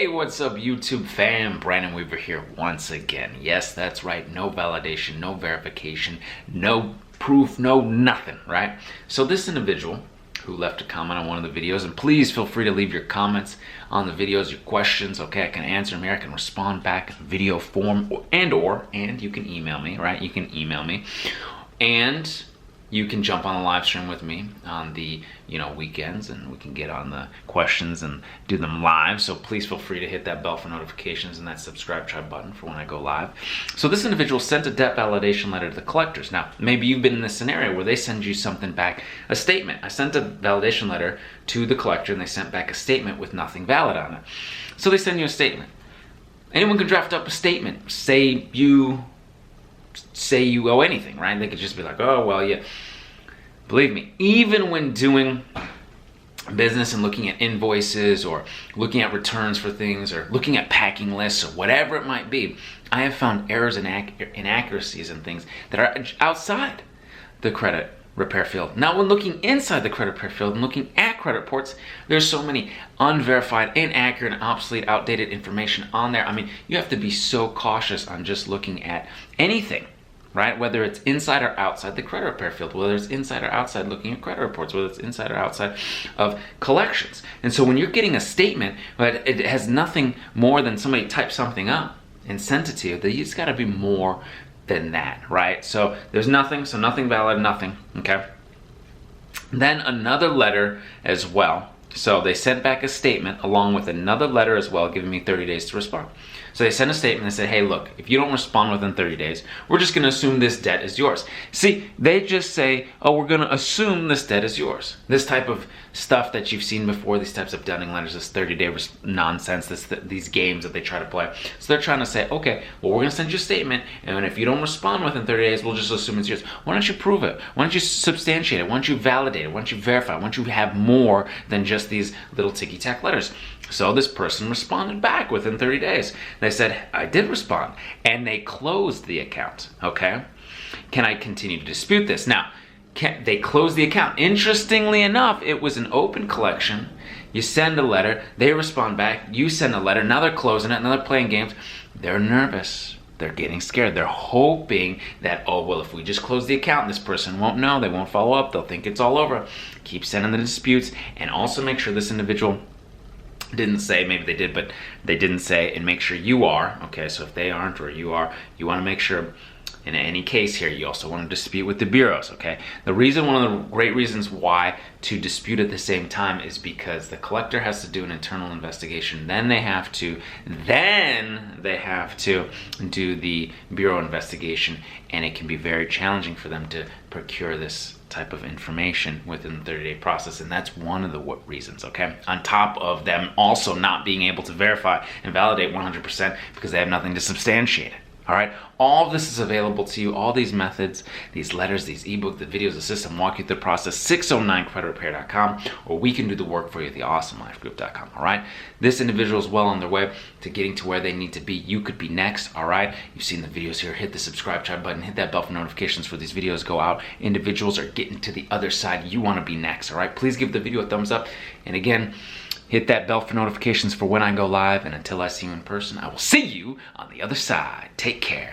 Hey, what's up YouTube fam? Brandon Weaver here once again. Yes, that's right. No validation, no verification, no proof, no nothing, right? So this individual who left a comment on one of the videos, and please feel free to leave your comments on the videos, your questions, okay? I can answer them here. I can respond back in video form and you can email me, right? You can email me. And you can jump on the live stream with me on the weekends, and we can get on the questions and do them live. So please feel free to hit that bell for notifications and that subscribe try button for when I go live. So this individual sent a debt validation letter to the collectors. Now, maybe you've been in this scenario where they send you something back, a statement. I sent a validation letter to the collector and they sent back a statement with nothing valid on it. So they send you a statement. Anyone can draft up a statement. Say you owe anything, right? They could just be like, oh, well, yeah. Believe me, even when doing business and looking at invoices or looking at returns for things or looking at packing lists or whatever it might be, I have found errors and inaccuracies and things that are outside the credit repair field. Now, when looking inside the credit repair field and looking at credit reports, there's so many unverified, inaccurate, obsolete, outdated information on there. I mean, you have to be so cautious on just looking at anything, right? Whether it's inside or outside the credit repair field, whether it's inside or outside looking at credit reports, whether it's inside or outside of collections. And so when you're getting a statement, but it has nothing more than somebody typed something up and sent it to you, it's got to be more than that, right? So there's nothing, so nothing valid, nothing, okay? Then another letter as well. So they sent back a statement along with another letter as well, giving me 30 days to respond. So they sent a statement and said, hey, look, if you don't respond within 30 days, we're just going to assume this debt is yours. See, they just say, oh, we're going to assume this debt is yours. This type of stuff that you've seen before, these types of dunning letters, this 30-day nonsense, these games that they try to play. So they're trying to say, okay, well, we're going to send you a statement, and if you don't respond within 30 days, we'll just assume it's yours. Why don't you prove it? Why don't you substantiate it? Why don't you validate it? Why don't you verify? Why don't you have more than just these little ticky-tack letters? So this person responded back within 30 days. They said, I did respond, and they closed the account, okay? Can I continue to dispute this? Now, they closed the account. Interestingly enough, it was an open collection. You send a letter, they respond back, you send a letter, now they're closing it, now they're playing games. They're nervous. They're getting scared. They're hoping that, oh, well, if we just close the account, this person won't know, they won't follow up, they'll think it's all over. Keep sending the disputes, and also make sure this individual didn't say, maybe they did, but they didn't say, and make sure you are, okay? So if they aren't or you are, you want to make sure in any case here, you also want to dispute with the bureaus, okay? The reason, one of the great reasons why to dispute at the same time is because the collector has to do an internal investigation, then they have to do the bureau investigation, and it can be very challenging for them to procure this type of information within the 30-day process, and that's one of the reasons, okay? On top of them also not being able to verify and validate 100% because they have nothing to substantiate it. All right, all of this is available to you, all these methods, these letters, these ebooks, the videos, the system, walk you through the process, 609creditrepair.com, or we can do the work for you at theawesomelifegroup.com, all right? This individual is well on their way to getting to where they need to be. You could be next, all right? You've seen the videos here. Hit the subscribe button, hit that bell for notifications for these videos go out. Individuals are getting to the other side. You want to be next, all right? Please give the video a thumbs up, and again, hit that bell for notifications for when I go live, and until I see you in person, I will see you on the other side. Take care.